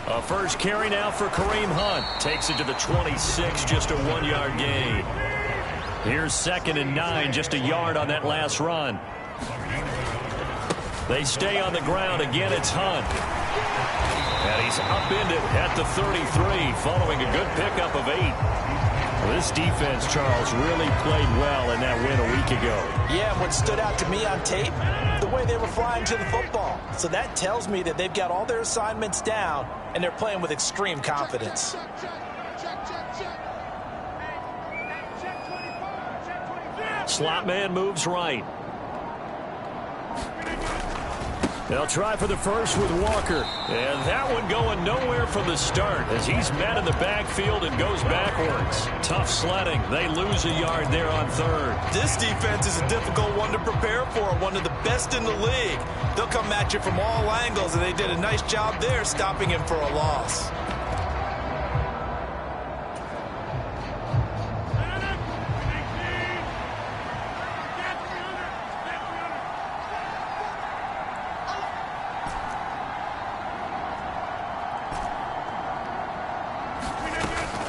A first carry now for Kareem Hunt. Takes it to the 26, just a 1-yard gain. Here's 2nd and 9, just a yard on that last run. They stay on the ground. Again, it's Hunt. And he's upended at the 33, following a good pickup of 8. This defense, Charles, really played well in that win a week ago. Yeah, and what stood out to me on tape, the way they were flying to the football. So that tells me that they've got all their assignments down, and they're playing with extreme confidence. Slot man moves right. They'll try for the first with Walker. And that one going nowhere from the start as he's met in the backfield and goes backwards. Tough sledding. They lose a yard there on 3rd. This defense is a difficult one to prepare for, one of the best in the league. They'll come at you from all angles, and they did a nice job there stopping him for a loss.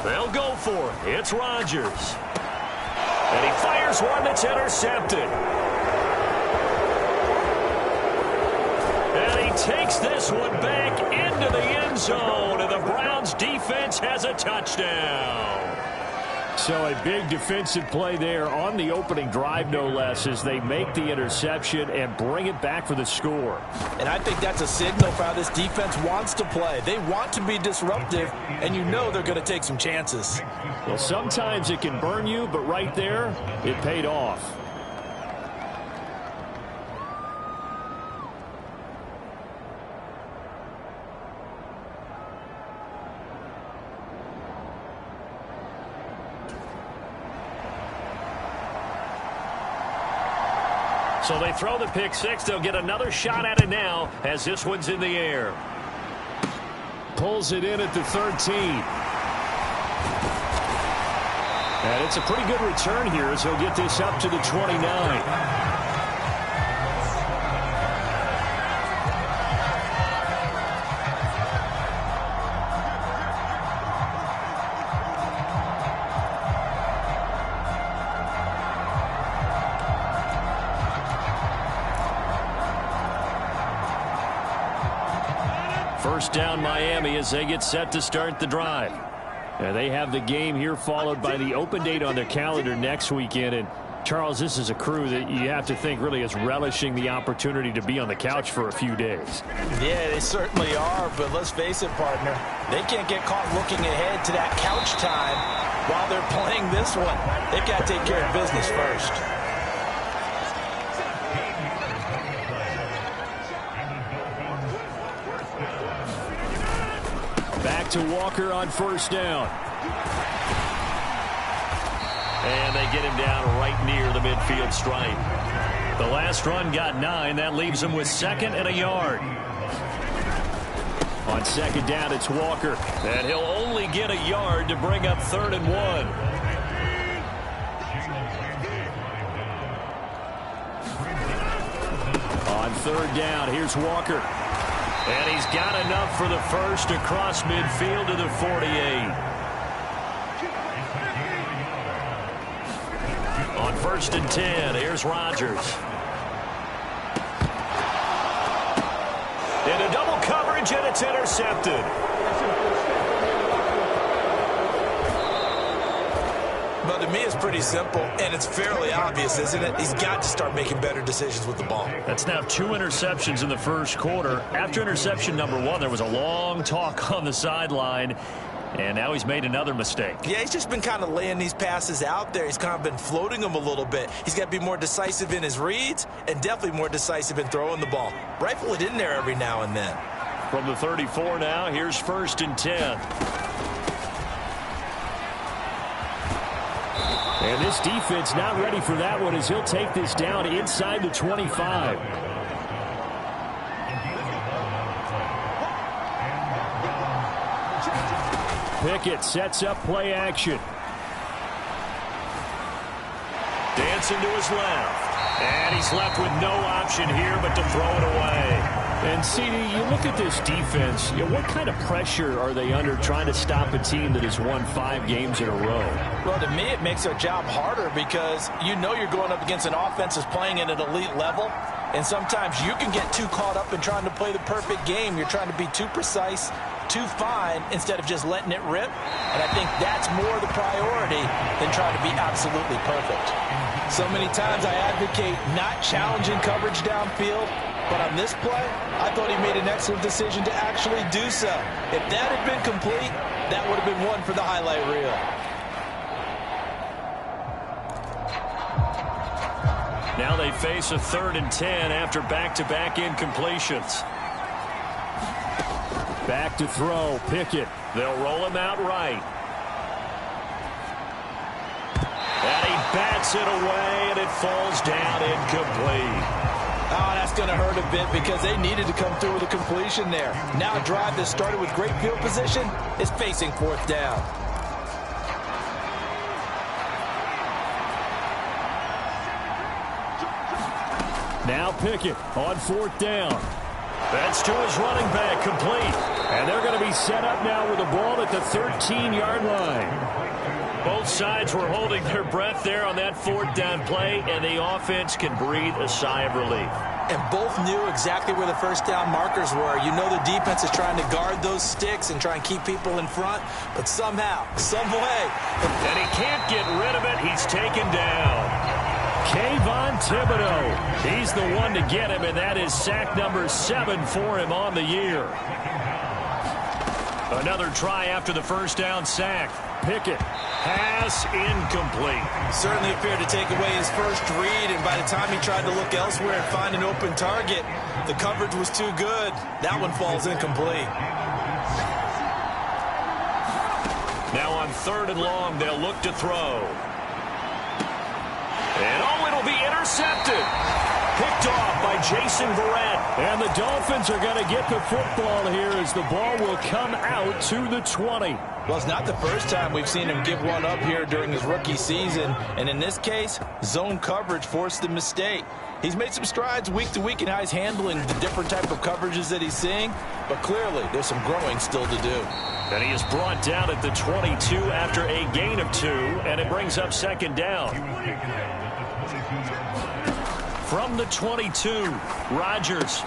They'll go for it. It's Rodgers. And he fires one that's intercepted. And he takes this one back into the end zone. And the Browns defense has a touchdown. So a big defensive play there on the opening drive, no less, as they make the interception and bring it back for the score. And I think that's a signal for how this defense wants to play. They want to be disruptive, and you know they're going to take some chances. Well, sometimes it can burn you, but right there, it paid off. So they throw the pick six. They'll get another shot at it now as this one's in the air. Pulls it in at the 13. And it's a pretty good return here as he'll get this up to the 29. First down Miami as they get set to start the drive. And they have the game here followed by the open date on their calendar next weekend. And Charles, this is a crew that you have to think really is relishing the opportunity to be on the couch for a few days. Yeah, they certainly are, but let's face it, partner. They can't get caught looking ahead to that couch time while they're playing this one. They've got to take care of business first. Back to Walker on first down. And they get him down right near the midfield stripe. The last run got 9. That leaves him with 2nd and a yard. On 2nd down, it's Walker. And he'll only get a yard to bring up 3rd and 1. On 3rd down, here's Walker. And he's got enough for the first across midfield to the 48. On 1st and 10, here's Rodgers. Into double coverage, and it's intercepted. Well, to me, it's pretty simple, and it's fairly obvious, isn't it? He's got to start making better decisions with the ball. That's now 2 interceptions in the first quarter. After interception number 1, there was a long talk on the sideline, and now he's made another mistake. Yeah, he's just been kind of laying these passes out there. He's kind of been floating them a little bit. He's got to be more decisive in his reads and definitely more decisive in throwing the ball. Rifle it in there every now and then. From the 34 now, here's 1st and 10. And this defense not ready for that one as he'll take this down inside the 25. Pickett sets up play action. Dancing to his left. And he's left with no option here but to throw it away. And, CD, you look at this defense, what kind of pressure are they under trying to stop a team that has won 5 games in a row? Well, to me, it makes their job harder because you know you're going up against an offense that's playing at an elite level, and sometimes you can get too caught up in trying to play the perfect game. You're trying to be too precise, too fine, instead of just letting it rip, and I think that's more the priority than trying to be absolutely perfect. So many times I advocate not challenging coverage downfield, but on this play, I thought he made an excellent decision to actually do so. If that had been complete, that would have been one for the highlight reel. Now they face a 3rd and 10 after back-to-back incompletions. Back to throw, Pickett. They'll roll him out right. And he bats it away, and it falls down incomplete. Oh, that's going to hurt a bit because they needed to come through with a completion there. Now a drive that started with great field position is facing 4th down. Now Pickett on 4th down. That's to his running back, complete. And they're going to be set up now with the ball at the 13-yard line. Both sides were holding their breath there on that 4th down play, and the offense can breathe a sigh of relief. And both knew exactly where the 1st down markers were. You know the defense is trying to guard those sticks and try and keep people in front, but somehow, some way. And he can't get rid of it. He's taken down. Kayvon Thibodeaux. He's the one to get him, and that is sack number 7 for him on the year. Another try after the 1st down sack. Pickett. Pass incomplete. Certainly appeared to take away his first read, and by the time he tried to look elsewhere and find an open target, the coverage was too good. That one falls incomplete. Now on 3rd and long, they'll look to throw. And it'll be intercepted. Picked off by Jason Verrett. And the Dolphins are going to get the football here as the ball will come out to the 20. Well, it's not the first time we've seen him give one up here during his rookie season. And in this case, zone coverage forced the mistake. He's made some strides week to week in how he's handling the different type of coverages that he's seeing. But clearly, there's some growing still to do. And he is brought down at the 22 after a gain of 2. And it brings up 2nd down. From the 22, Rodgers.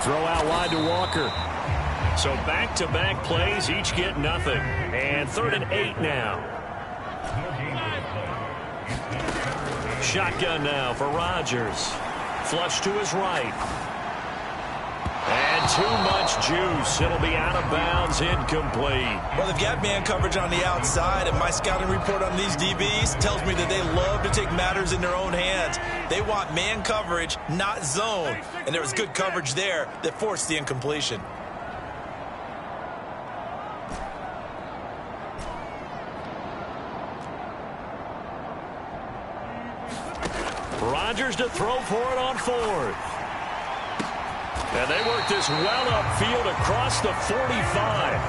Throw out wide to Walker. So back-to-back plays, each get nothing. And 3rd and 8 now. Shotgun now for Rodgers. Flush to his right. And too much juice. It'll be out of bounds, incomplete. Well, they've got man coverage on the outside, and my scouting report on these DBs tells me that they love to take matters in their own hands. They want man coverage, not zone. And there was good coverage there that forced the incompletion. Rodgers to throw for it on 4th. And they work this well upfield across the 45.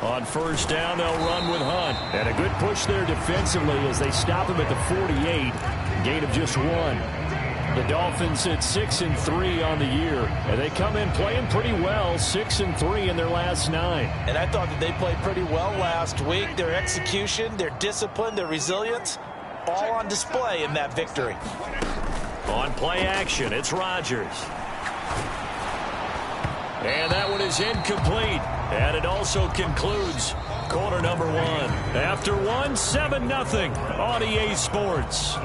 On 1st down, they'll run with Hunt. And a good push there defensively as they stop him at the 48. Gain of just 1. The Dolphins at 6-3 on the year, and they come in playing pretty well, 6-3 in their last 9. And I thought that they played pretty well last week. Their execution, their discipline, their resilience, all on display in that victory. On play action, it's Rodgers. And that one is incomplete. And it also concludes quarter number 1. After 7-0 on EA Sports.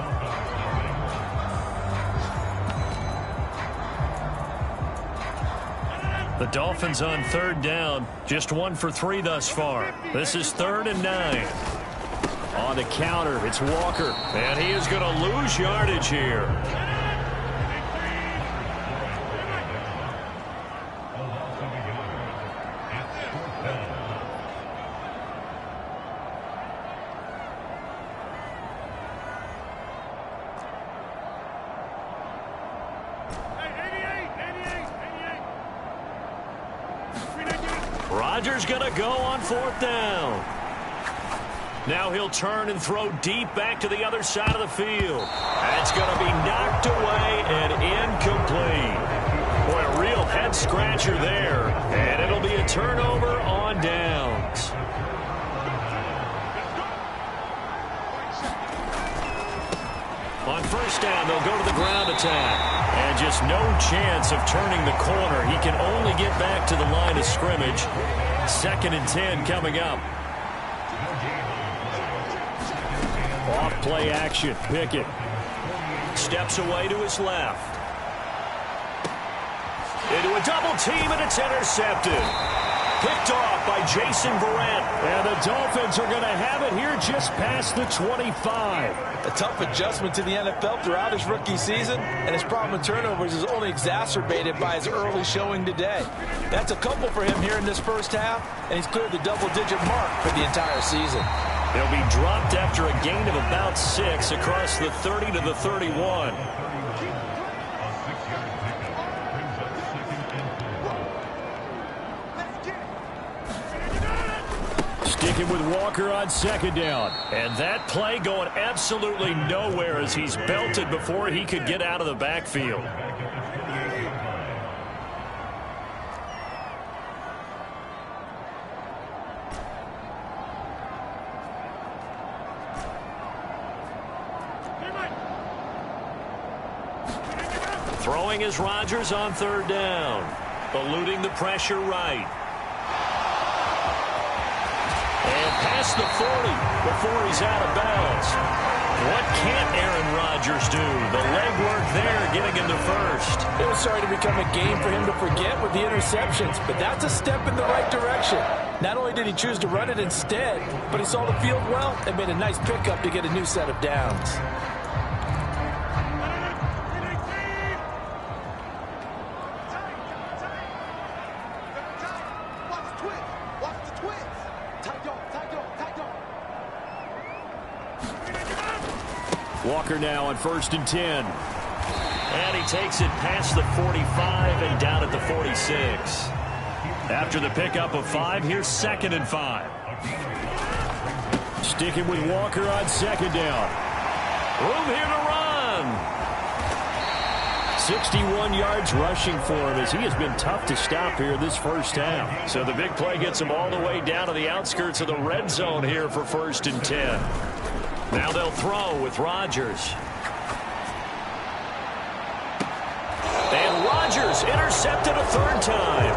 The Dolphins on 3rd down, just 1 for 3 thus far. This is 3rd and 9. On the counter, it's Walker, and he is going to lose yardage here. Rodgers going to go on 4th down. Now he'll turn and throw deep back to the other side of the field. That's going to be knocked away and incomplete. Boy, a real head-scratcher there. And it'll be a turnover on downs. On first down, they'll go to the ground attack. And just no chance of turning the corner. He can only get back to the line of scrimmage. 2nd and 10 coming up. Off play action. Pickett steps away to his left. Into a double team, and it's intercepted. Picked off by Jason Verrett. And the Dolphins are going to have it here just past the 25. A tough adjustment to the NFL throughout his rookie season, and his problem with turnovers is only exacerbated by his early showing today. That's a couple for him here in this first half, and he's cleared the double-digit mark for the entire season. He'll be dropped after a gain of about 6 across the 30 to the 31. Sticking with Walker on 2nd down. And that play going absolutely nowhere as he's belted before he could get out of the backfield. Throwing is Rodgers on 3rd down. Eluding the pressure right. And past the 40 before he's out of bounds. What can't Aaron Rodgers do? The legwork there getting him to first. It was starting to become a game for him to forget with the interceptions, but that's a step in the right direction. Not only did he choose to run it instead, but he saw the field well and made a nice pickup to get a new set of downs. Walker now on 1st and 10. And he takes it past the 45 and down at the 46. After the pickup of 5, here's 2nd and 5. Sticking with Walker on 2nd down. Room here to run. 61 yards rushing for him as he has been tough to stop here this first half. So the big play gets him all the way down to the outskirts of the red zone here for 1st and 10. Now they'll throw with Rodgers. And Rodgers intercepted a 3rd time.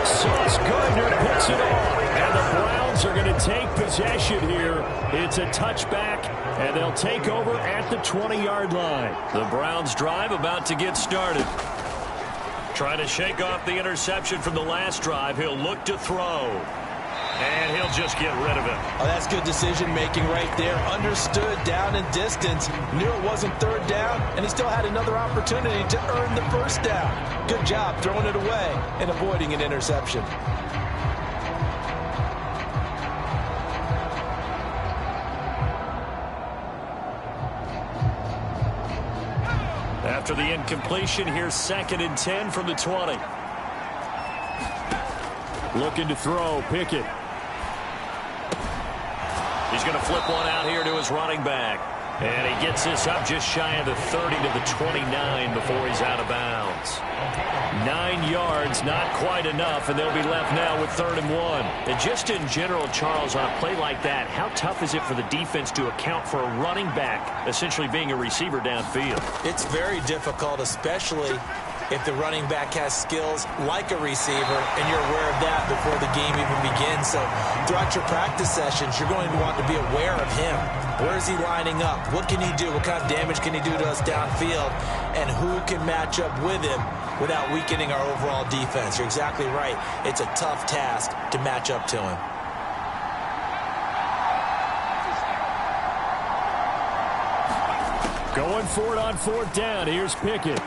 Sauce Gardner picks it off. And the Browns are going to take possession here. It's a touchback, and they'll take over at the 20-yard line. The Browns drive about to get started. Trying to shake off the interception from the last drive. He'll look to throw. And he'll just get rid of it. Oh, that's good decision-making right there. Understood down and distance. Knew it wasn't 3rd down, and he still had another opportunity to earn the 1st down. Good job throwing it away and avoiding an interception. After the incompletion, here's 2nd and 10 from the 20. Looking to throw, Pickett. He's going to flip one out here to his running back. And he gets this up just shy of the 30 to the 29 before he's out of bounds. 9 yards, not quite enough, and they'll be left now with 3rd and 1. And just in general, Charles, on a play like that, how tough is it for the defense to account for a running back essentially being a receiver downfield? It's very difficult, especially if the running back has skills like a receiver, and you're aware of that before the game even begins. So throughout your practice sessions, you're going to want to be aware of him. Where is he lining up? What can he do? What kind of damage can he do to us downfield? And who can match up with him without weakening our overall defense? You're exactly right. It's a tough task to match up to him. Going for it on 4th down. Here's Pickett.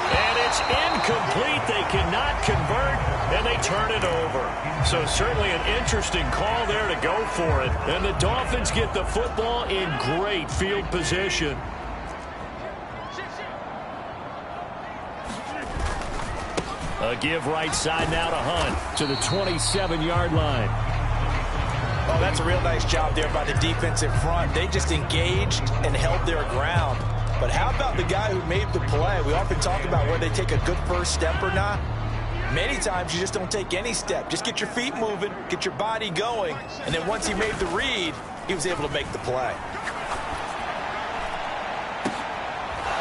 And it's incomplete. They cannot convert, and they turn it over. So certainly an interesting call there to go for it. And the Dolphins get the football in great field position. A give right side now to Hunt to the 27-yard line. Oh, that's a real nice job there by the defensive front. They just engaged and held their ground. But how about the guy who made the play? We often talk about whether they take a good first step or not. Many times you just don't take any step. Just get your feet moving, get your body going, and then once he made the read, he was able to make the play.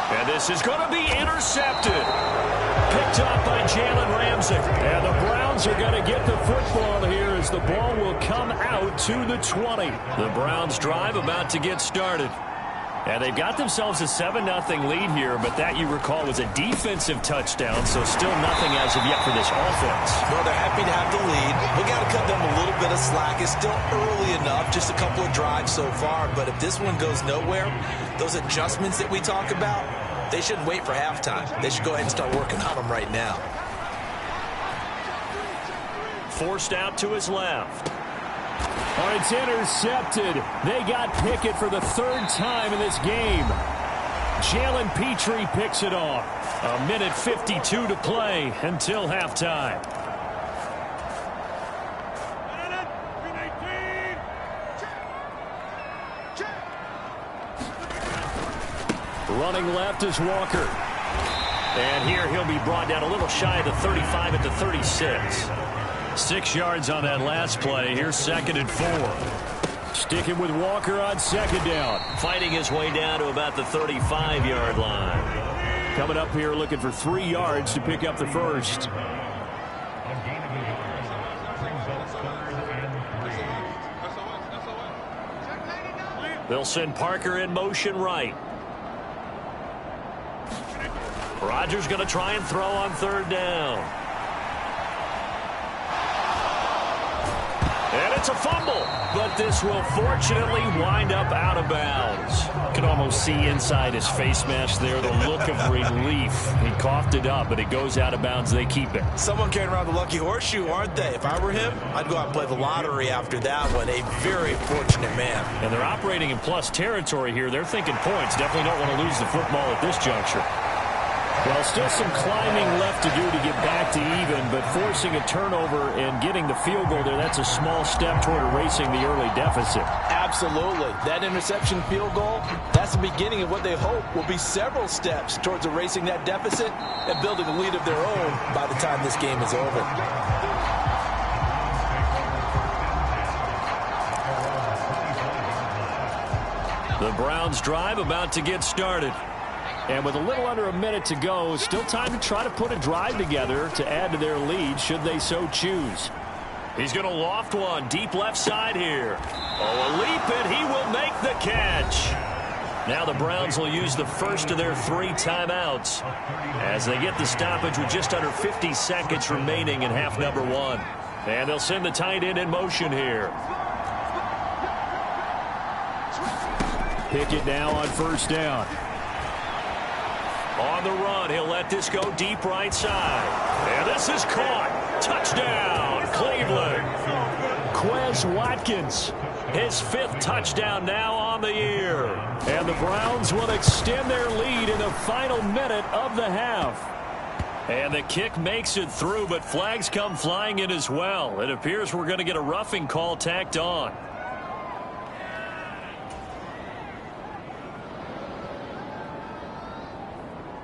And this is going to be intercepted. Picked up by Jalen Ramsey. And the Browns are going to get the football here as the ball will come out to the 20. The Browns drive about to get started. And they've got themselves a 7-0 lead here, but that, you recall, was a defensive touchdown, so still nothing as of yet for this offense. Well, they're happy to have the lead. We got to cut them a little bit of slack. It's still early enough, just a couple of drives so far, but if this one goes nowhere, those adjustments that we talk about, they shouldn't wait for halftime. They should go ahead and start working on them right now. Forced out to his left. Oh, it's intercepted. They got Pickett for the third time in this game. Jalen Petrie picks it off. 1:52 to play until halftime. Running left is Walker. And here he'll be brought down a little shy of the 35 at the 36. 6 yards on that last play. Here's 2nd and 4. Sticking with Walker on 2nd down. Fighting his way down to about the 35-yard line. Coming up here looking for 3 yards to pick up the first. They'll send Parker in motion right. Rodgers going to try and throw on 3rd down. And it's a fumble, but this will fortunately wind up out of bounds. You can almost see inside his face mask there the look of relief. He coughed it up, but it goes out of bounds. They keep it. Someone carrying around the lucky horseshoe, aren't they? If I were him, I'd go out and play the lottery after that one. A very fortunate man. And they're operating in plus territory here. They're thinking points. Definitely don't want to lose the football at this juncture. Well, still some climbing left to do to get back to even, but forcing a turnover and getting the field goal there, that's a small step toward erasing the early deficit. Absolutely. That interception field goal, that's the beginning of what they hope will be several steps towards erasing that deficit and building a lead of their own by the time this game is over. The Browns drive about to get started. And with a little under a minute to go, still time to try to put a drive together to add to their lead should they so choose. He's going to loft one deep left side here. Oh, a leap, and he will make the catch. Now the Browns will use the first of their 3 timeouts as they get the stoppage with just under 50 seconds remaining in half number 1. And they'll send the tight end in motion here. Pickett now on 1st down. On the run, he'll let this go deep right side. And this is caught. Touchdown, Cleveland. Quez Watkins, his 5th touchdown now on the year. And the Browns will extend their lead in the final minute of the half. And the kick makes it through, but flags come flying in as well. It appears we're going to get a roughing call tacked on.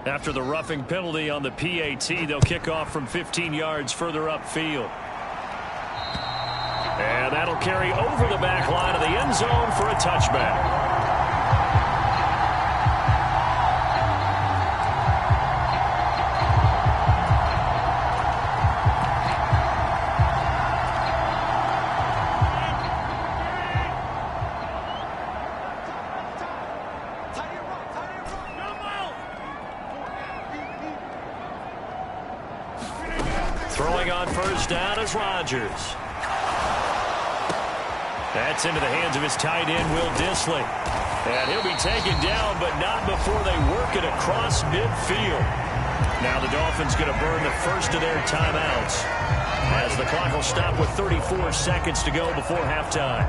After the roughing penalty on the PAT, they'll kick off from 15 yards further upfield. And that'll carry over the back line of the end zone for a touchback. Throwing on 1st down is Rodgers. That's into the hands of his tight end, Will Dissly. And he'll be taken down, but not before they work it across midfield. Now the Dolphins going to burn the first of their timeouts as the clock will stop with 34 seconds to go before halftime.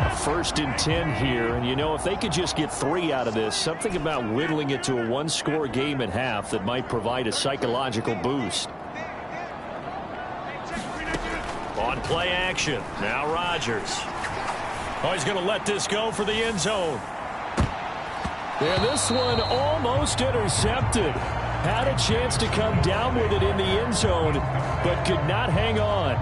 A 1st and 10 here, and you know, if they could just get 3 out of this, something about whittling it to a 1-score game at half that might provide a psychological boost. On play action, now Rodgers. Oh, he's going to let this go for the end zone. And this one almost intercepted. Had a chance to come down with it in the end zone, but could not hang on.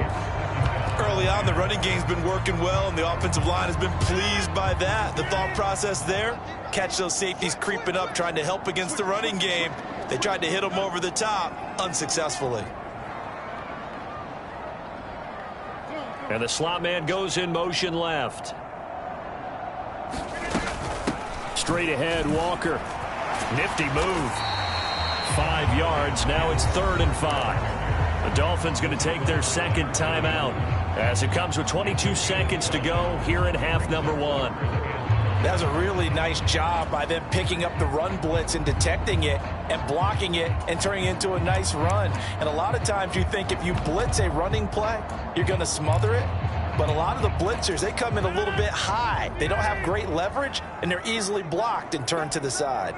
Early on, the running game's been working well, and the offensive line has been pleased by that. The thought process there, catch those safeties creeping up, trying to help against the running game. They tried to hit them over the top, unsuccessfully. And the slot man goes in motion left. Straight ahead, Walker. Nifty move. 5 yards. Now it's 3rd and 5. The Dolphins going to take their second timeout as it comes with 22 seconds to go here in half number 1. That was a really nice job by them picking up the run blitz and detecting it and blocking it and turning it into a nice run. And a lot of times you think if you blitz a running play, you're going to smother it. But a lot of the blitzers, they come in a little bit high. They don't have great leverage, and they're easily blocked and turned to the side.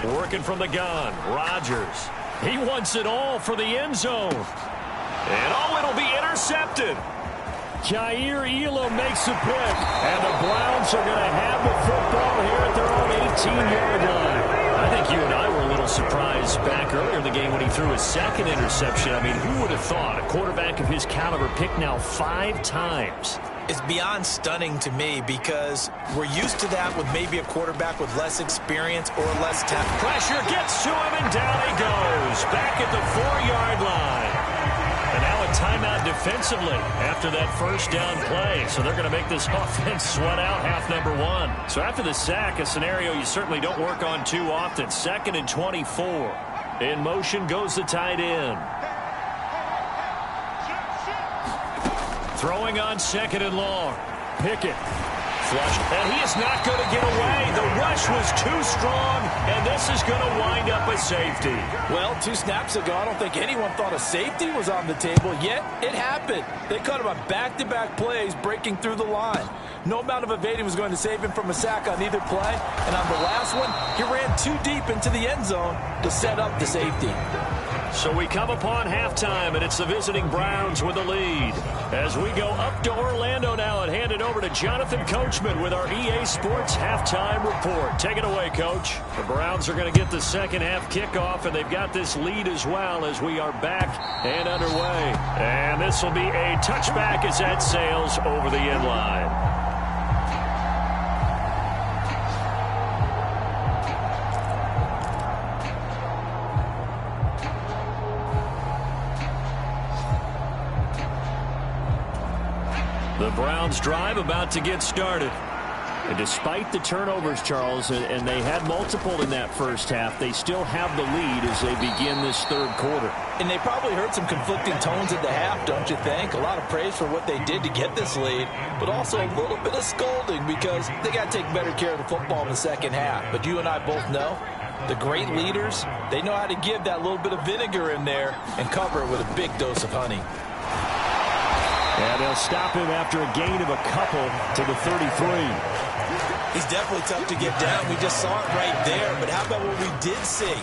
Working from the gun, Rodgers. He wants it all for the end zone. And it'll be intercepted. Jair Elam makes a pick, and the Browns are going to have the football here at their own 18-yard line. I think you and I were a little surprised back earlier in the game when he threw his second interception. I mean, who would have thought a quarterback of his caliber picked now 5 times? It's beyond stunning to me because we're used to that with maybe a quarterback with less experience or less talent. Pressure gets to him, and down he goes. Back at the 4-yard line. And now a timeout defensively after that first down play. So they're going to make this offense sweat out half number 1. So after the sack, a scenario you certainly don't work on too often. 2nd and 24. In motion goes the tight end. Throwing on 2nd and long. Pickett. Flush. And he is not going to get away. The rush was too strong, and this is going to wind up a safety. Well, 2 snaps ago, I don't think anyone thought a safety was on the table, yet it happened. They caught him on back-to-back plays breaking through the line. No amount of evading was going to save him from a sack on either play, and on the last one, he ran too deep into the end zone to set up the safety. So we come upon halftime, and it's the visiting Browns with the lead. As we go up to Orlando now and hand it over to Jonathan Coachman with our EA Sports Halftime Report. Take it away, Coach. The Browns are going to get the second half kickoff, and they've got this lead as well as we are back and underway. And this will be a touchback as that sails over the end line. The Browns drive about to get started. And despite the turnovers, Charles, and they had multiple in that first half, they still have the lead as they begin this third quarter. And they probably heard some conflicting tones at the half, don't you think? A lot of praise for what they did to get this lead, but also a little bit of scolding because they got to take better care of the football in the second half. But you and I both know the great leaders, they know how to give that little bit of vinegar in there and cover it with a big dose of honey. And they'll stop him after a gain of a couple to the 33. He's definitely tough to get down. We just saw it right there. But how about what we did see?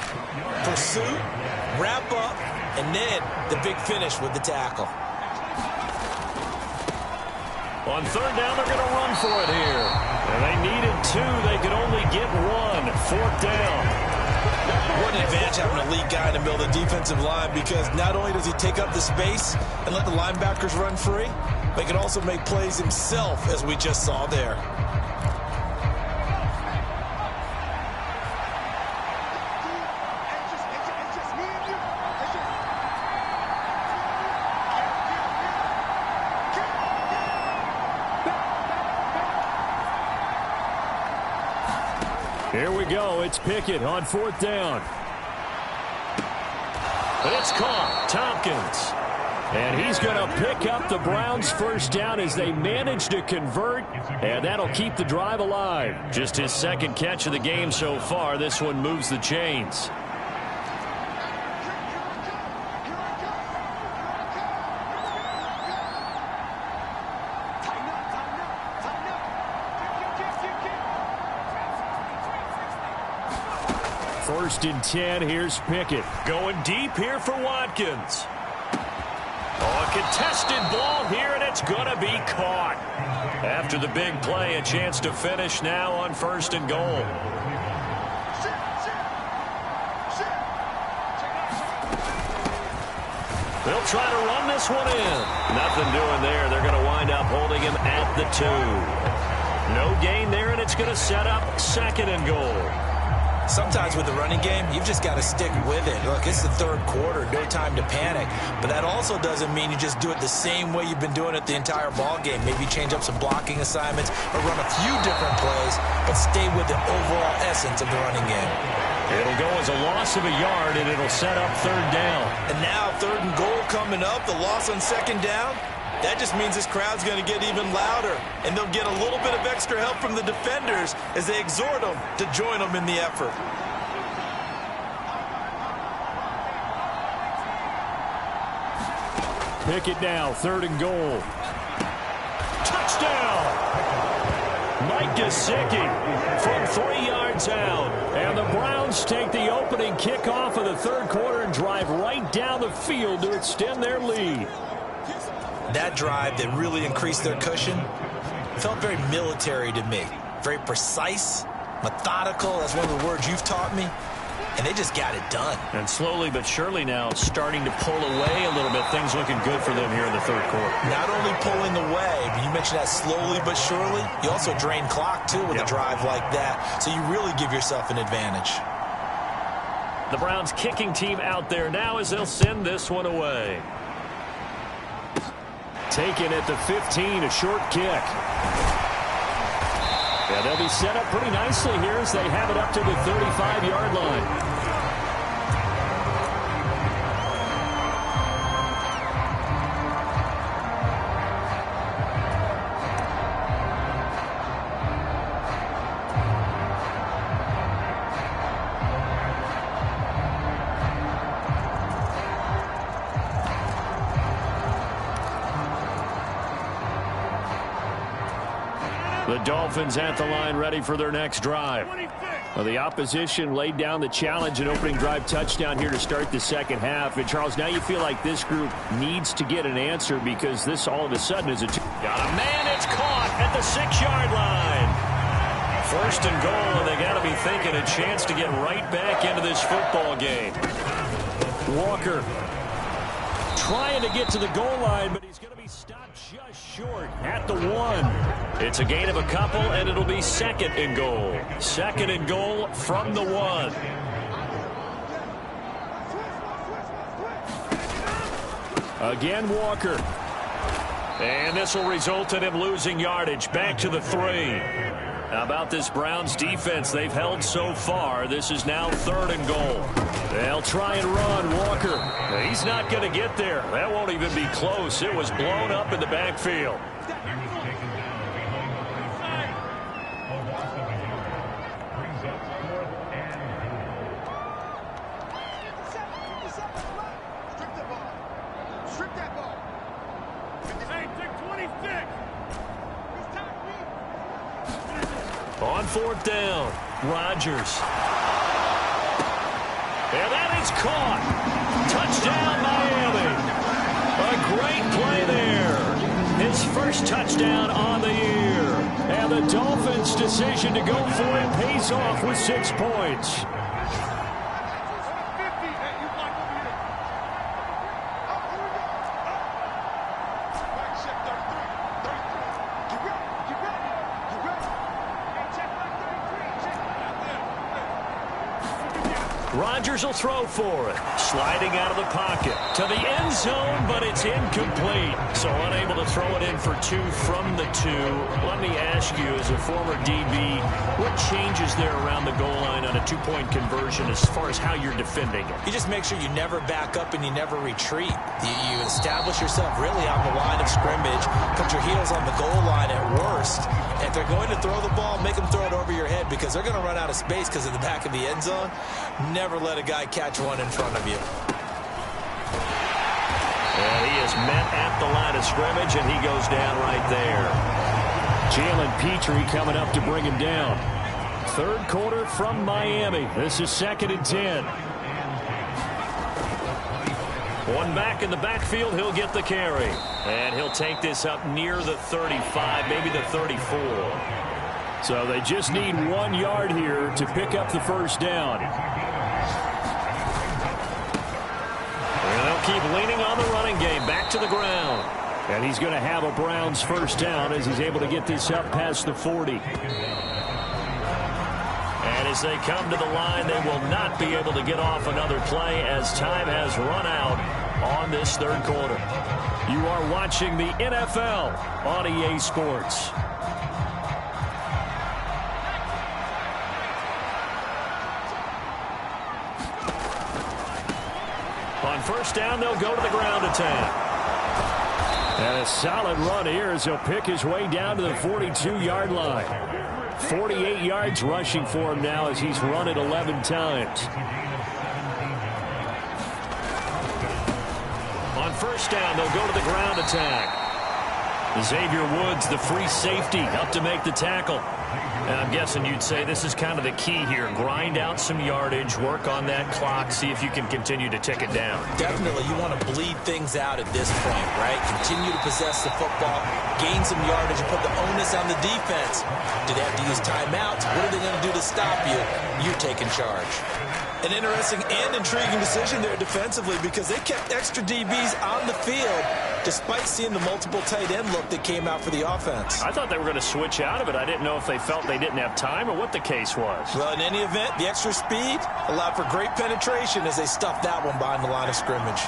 Pursuit, wrap up, and then the big finish with the tackle. On third down, they're going to run for it here. And they needed 2. They could only get 1. 4th down. What an advantage having an elite guy in the middle of the defensive line because not only does he take up the space and let the linebackers run free, but he can also make plays himself, as we just saw there. Here we go. It's Pickett on 4th down. It's caught. Tompkins. And he's going to pick up the Browns' first down as they manage to convert. And that'll keep the drive alive. Just his second catch of the game so far. This one moves the chains. First and 10, here's Pickett. Going deep here for Watkins. Oh, a contested ball here, and it's going to be caught. After the big play, a chance to finish now on first and goal. They'll try to run this one in. Nothing doing there. They're going to wind up holding him at the 2. No gain there, and it's going to set up second and goal. Sometimes with the running game, you've just got to stick with it. Look, it's the third quarter, no time to panic. But that also doesn't mean you just do it the same way you've been doing it the entire ball game. Maybe change up some blocking assignments or run a few different plays, but stay with the overall essence of the running game. It'll go as a loss of a yard, and it'll set up third down. And now third and goal coming up, the loss on second down. That just means this crowd's going to get even louder, and they'll get a little bit of extra help from the defenders as they exhort them to join them in the effort. Pick it now, third and goal. Touchdown! Mike Gesicki from 3 yards out. And the Browns take the opening kickoff of the third quarter and drive right down the field to extend their lead. That drive that really increased their cushion felt very military to me. Very precise, methodical. That's one of the words you've taught me. And they just got it done. And slowly but surely now starting to pull away a little bit. Things looking good for them here in the third quarter. Not only pulling away, but you mentioned that slowly but surely. You also drain clock, too, with a drive like that. So you really give yourself an advantage. The Browns kicking team out there now as they'll send this one away. Taken at the 15, a short kick. Yeah, they'll be set up pretty nicely here as they have it up to the 35-yard line. The Dolphins at the line ready for their next drive. Well, the opposition laid down the challenge and opening drive touchdown here to start the second half. And, Charles, now you feel like this group needs to get an answer because this all of a sudden is a got a man, it's caught at the 6-yard line. First and goal, and they got to be thinking a chance to get right back into this football game. Walker trying to get to the goal line, but he's going to be stopped just short at the 1. It's a gain of a couple, and it'll be second and goal. Second and goal from the 1. Again, Walker. And this will result in him losing yardage. Back to the 3. How about this Browns defense they've held so far? This is now third and goal. They'll try and run. Walker, he's not going to get there. That won't even be close. It was blown up in the backfield. On fourth down, Rodgers. And that is caught. Touchdown, Miami. A great play there. His first touchdown on the year. And the Dolphins' decision to go for it pays off with 6 points. Rodgers will throw for it. Sliding out of the pocket to the end zone, but it's incomplete. So unable to throw it in for 2 from the 2. Let me ask you, as a former DB, what changes there around the goal line on a 2-point conversion as far as how you're defending it? You just make sure you never back up and you never retreat. You establish yourself really on the line of scrimmage, put your heels on the goal line at worst. And if they're going to throw the ball, make them throw it over your head because they're going to run out of space because of the back of the end zone. Never let a guy catch one in front of you. And he is met at the line of scrimmage, and he goes down right there. Jalen Petrie coming up to bring him down. Third quarter from Miami. This is 2nd and 10. One back in the backfield. He'll get the carry. And he'll take this up near the 35, maybe the 34. So they just need 1 yard here to pick up the first down. And they'll keep leaning on the running game. Back to the ground. And he's going to have a Browns first down as he's able to get this up past the 40. And as they come to the line, they will not be able to get off another play as time has run out on this third quarter. You are watching the NFL on EA Sports. On first down, they'll go to the ground attack. And a solid run here as he'll pick his way down to the 42-yard line. 48 yards rushing for him now as he's run it 11 times. On first down, they'll go to the ground attack. Xavier Woods, the free safety, up to make the tackle. And I'm guessing you'd say this is kind of the key here. Grind out some yardage, work on that clock, see if you can continue to tick it down. Definitely, you want to bleed things out at this point, right? Continue to possess the football, gain some yardage, and put the onus on the defense. Do they have to use timeouts? What are they going to do to stop you? You're taking charge. An interesting and intriguing decision there defensively because they kept extra DBs on the field despite seeing the multiple tight end look that came out for the offense. I thought they were going to switch out of it. I didn't know if they felt they didn't have time or what the case was. Well, in any event, the extra speed allowed for great penetration as they stuffed that one behind the line of scrimmage.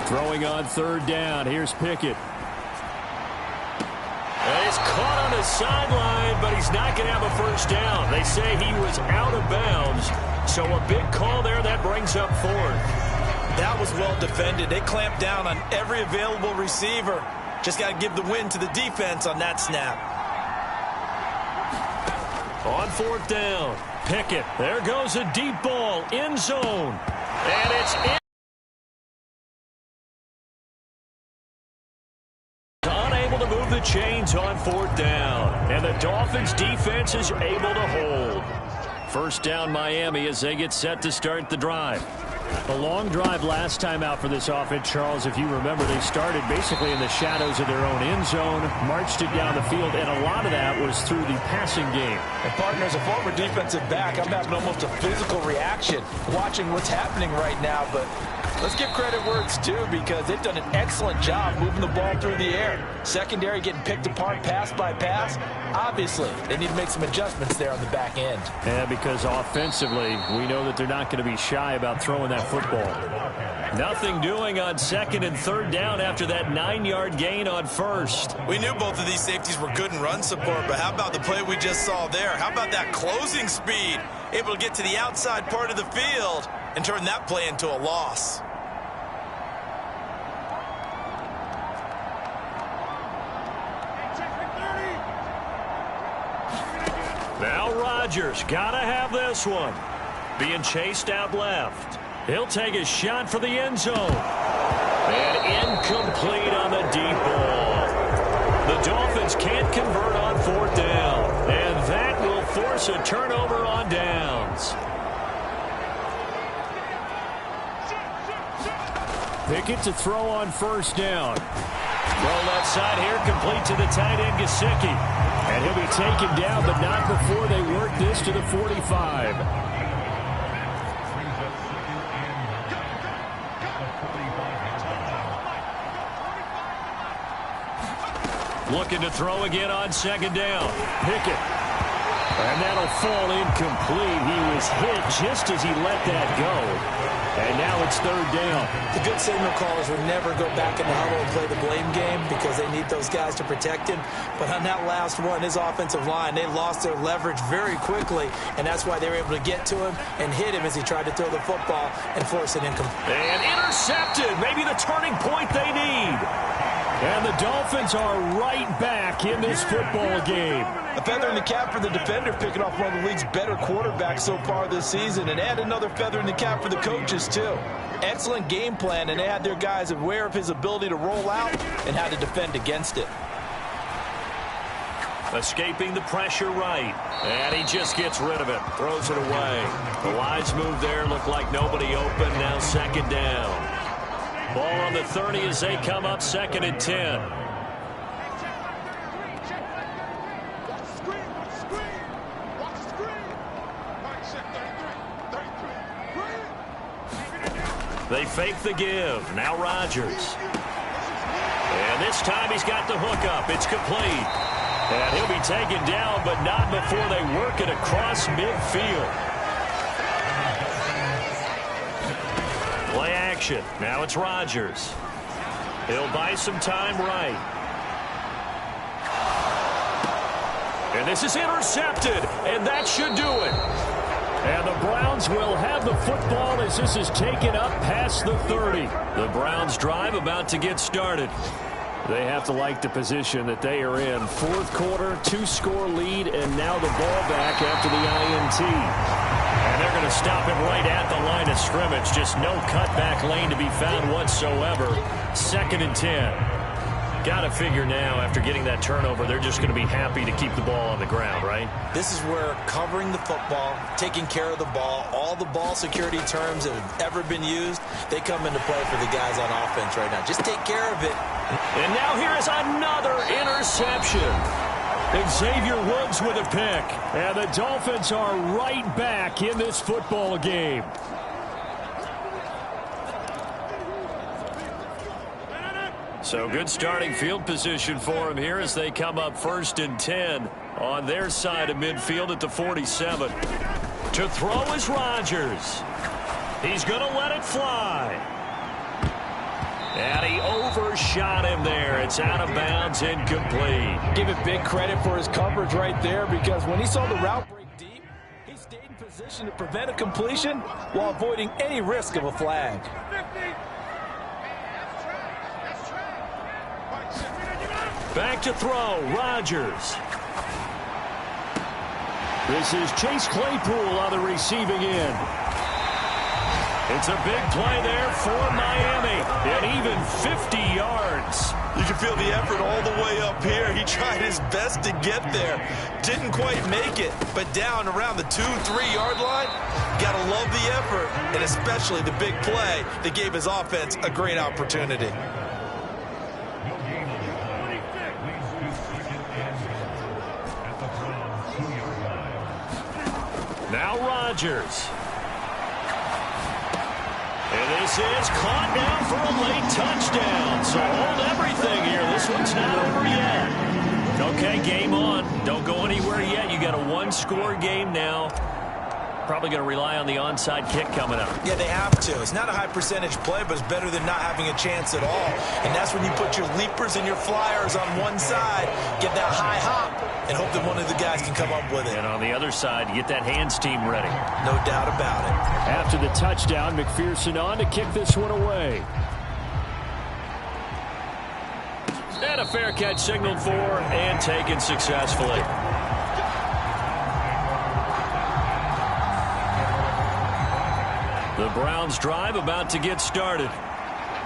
Throwing on third down. Here's Pickett. And he's caught on the sideline, but he's not going to have a first down. They say he was out of bounds. So a big call there that brings up fourth. That was well defended. They clamped down on every available receiver. Just got to give the win to the defense on that snap. On fourth down, Pickett. There goes a deep ball, end zone. And it's in. Unable to move the chains on fourth down. And the Dolphins defense is able to hold. First down Miami as they get set to start the drive. A long drive last time out for this offense, Charles. If you remember, they started basically in the shadows of their own end zone, marched it down the field, and a lot of that was through the passing game. And partner, as a former defensive back, I'm having almost a physical reaction watching what's happening right now. But let's give credit where it's due because they've done an excellent job moving the ball through the air. Secondary getting picked apart pass by pass. Obviously, they need to make some adjustments there on the back end. Yeah, because offensively, we know that they're not going to be shy about throwing that football. Nothing doing on second and third down after that 9-yard gain on first. We knew both of these safeties were good in run support, but how about the play we just saw there? How about that closing speed? Able to get to the outside part of the field and turn that play into a loss. Now Rodgers got to have this one. Being chased out left. He'll take a shot for the end zone. And incomplete on the deep ball. The Dolphins can't convert on fourth down. And that will force a turnover on downs. Pickett to throw on first down. Throw left side here, complete to the tight end, Gesicki. And he'll be taken down, but not before they work this to the 45. Looking to throw again on second down. Pickett. And that'll fall incomplete. He was hit just as he let that go. And now it's third down. The good signal callers would never go back in the huddle and play the blame game because they need those guys to protect him. But on that last one, his offensive line, they lost their leverage very quickly, and that's why they were able to get to him and hit him as he tried to throw the football and force it incomplete. And intercepted. Maybe the turning point they need. And the Dolphins are right back in this football game. A feather in the cap for the defender, picking off one of the league's better quarterbacks so far this season, and add another feather in the cap for the coaches, too. Excellent game plan, and they had their guys aware of his ability to roll out and how to defend against it. Escaping the pressure right. And he just gets rid of it. Throws it away. The lines move there. Look like nobody open. Now second down. Ball on the 30 as they come up 2nd and 10. They fake the give. Now Rodgers. And this time he's got the hook up. It's complete. And he'll be taken down, but not before they work it across midfield. Play action. Now it's Rodgers. He'll buy some time right. And this is intercepted, and that should do it. And the Browns will have the football as this is taken up past the 30. The Browns drive about to get started. They have to like the position that they are in. 4th quarter, 2-score lead, and now the ball back after the INT. And they're going to stop him right at the line of scrimmage. Just no cutback lane to be found whatsoever. 2nd and 10. Got to figure now, after getting that turnover, they're just going to be happy to keep the ball on the ground, right? This is where covering the football, taking care of the ball, all the ball security terms that have ever been used, they come into play for the guys on offense right now. Just take care of it. And now here is another interception. Xavier Woods with a pick. And the Dolphins are right back in this football game. So good starting field position for him here as they come up 1st and 10 on their side of midfield at the 47. To throw is Rodgers. He's going to let it fly. And he overshot him there. It's out of bounds, incomplete. Give it big credit for his coverage right there, because when he saw the route break deep, he stayed in position to prevent a completion while avoiding any risk of a flag. Back to throw, Rodgers. This is Chase Claypool on the receiving end. It's a big play there for Miami, and even 50 yards. You can feel the effort all the way up here. He tried his best to get there. Didn't quite make it, but down around the 2-3 yard line, gotta love the effort, and especially the big play that gave his offense a great opportunity. Now Rodgers. And this is caught down for a late touchdown. So hold everything here. This one's not over yet. Okay, game on. Don't go anywhere yet. You got a 1-score game now. Probably going to rely on the onside kick coming up. Yeah, they have to. It's not a high percentage play, but it's better than not having a chance at all. And that's when you put your leapers and your flyers on one side, get that high hop, and hope that one of the guys can come up with it. And on the other side, you get that hands team ready. No doubt about it. After the touchdown, McPherson on to kick this one away. And a fair catch signaled for and taken successfully. The Browns drive about to get started.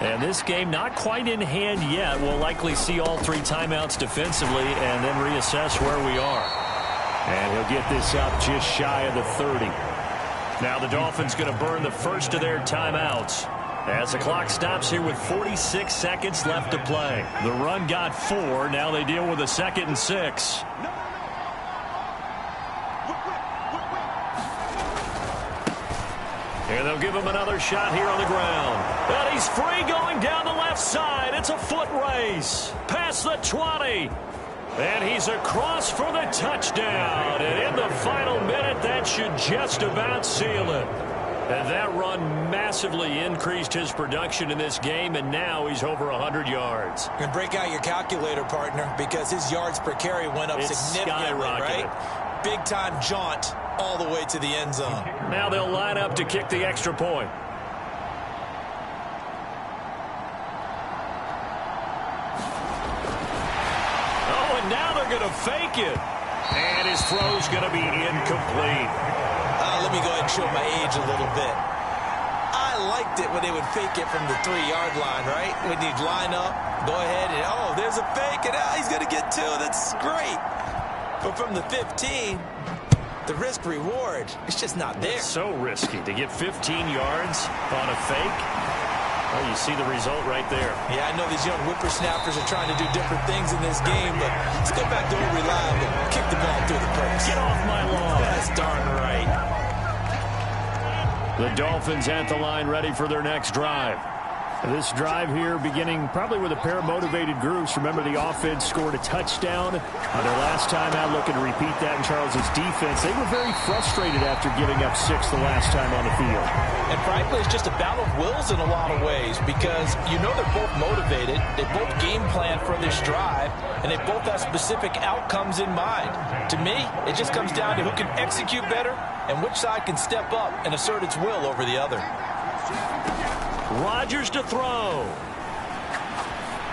And this game not quite in hand yet. We'll likely see all 3 timeouts defensively and then reassess where we are. And he'll get this up just shy of the 30. Now the Dolphins going to burn the first of their timeouts as the clock stops here with 46 seconds left to play. The run got 4. Now they deal with a 2nd and 6. And they'll give him another shot here on the ground. But he's free going down the left side. It's a foot race. Past the 20. And he's across for the touchdown. And in the final minute, that should just about seal it. And that run massively increased his production in this game, and now he's over 100 yards. And break out your calculator, partner, because his yards per carry went up significantly, right? Big-time jaunt all the way to the end zone. Now they'll line up to kick the extra point. Oh, and now they're going to fake it. And his throw's going to be incomplete. Let me go ahead and show my age a little bit. I liked it when they would fake it from the 3-yard line, right? When you'd line up, go ahead, and oh, there's a fake, and he's going to get 2. That's great. But from the 15, the risk-reward is just not there. It's so risky to get 15 yards on a fake. Well, you see the result right there. Yeah, I know these young whippersnappers are trying to do different things in this game, but let's go back to old reliable. Kick the ball through the post. Get off my lawn. That's darn right. The Dolphins at the line, ready for their next drive. This drive here beginning probably with a pair of motivated groups. Remember, the offense scored a touchdown on their last time out, looking to repeat that in Charles's defense. They were very frustrated after giving up 6 the last time on the field. And frankly, it's just a battle of wills in a lot of ways because you know they're both motivated. They both game plan for this drive, and they both have specific outcomes in mind. To me, it just comes down to who can execute better and which side can step up and assert its will over the other. Rodgers to throw.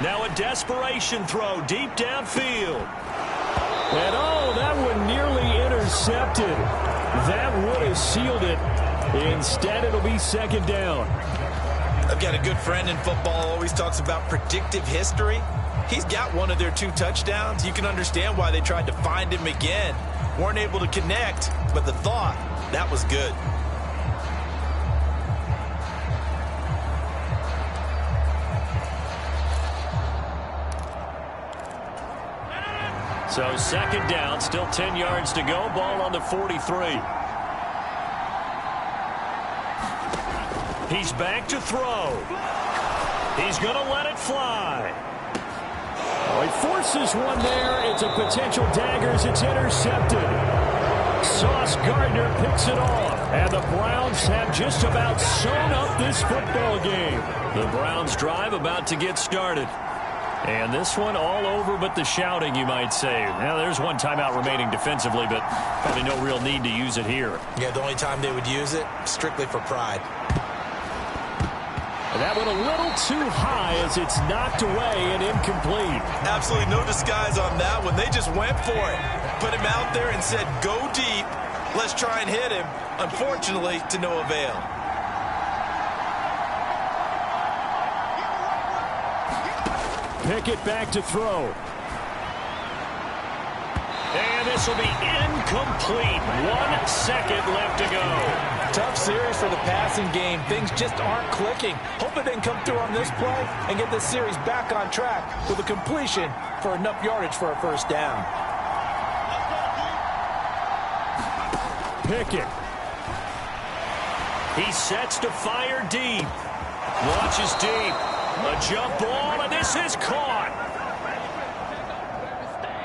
Now a desperation throw deep downfield. And oh, that one nearly intercepted. That would have sealed it. Instead, it'll be second down. I've got a good friend in football, always talks about predictive history. He's got one of their 2 touchdowns. You can understand why they tried to find him again. Weren't able to connect, but the thought, that was good. So second down, still 10 yards to go. Ball on the 43. He's back to throw. He's going to let it fly. Oh, he forces one there. It's a potential dagger as it's intercepted. Sauce Gardner picks it off. And the Browns have just about sewn up this football game. The Browns drive about to get started. And this one all over but the shouting, you might say. Now, there's one timeout remaining defensively, but probably no real need to use it here. Yeah, the only time they would use it, strictly for pride. And that went a little too high as it's knocked away and incomplete. Absolutely no disguise on that one. They just went for it. Put him out there and said, go deep. Let's try and hit him. Unfortunately, to no avail. Pickett back to throw. And this will be incomplete. 1 second left to go. Tough series for the passing game. Things just aren't clicking. Hoping they can come through on this play and get this series back on track with a completion for enough yardage for a first down. Pickett. He sets to fire deep. Launches deep. A jump ball, and this is caught.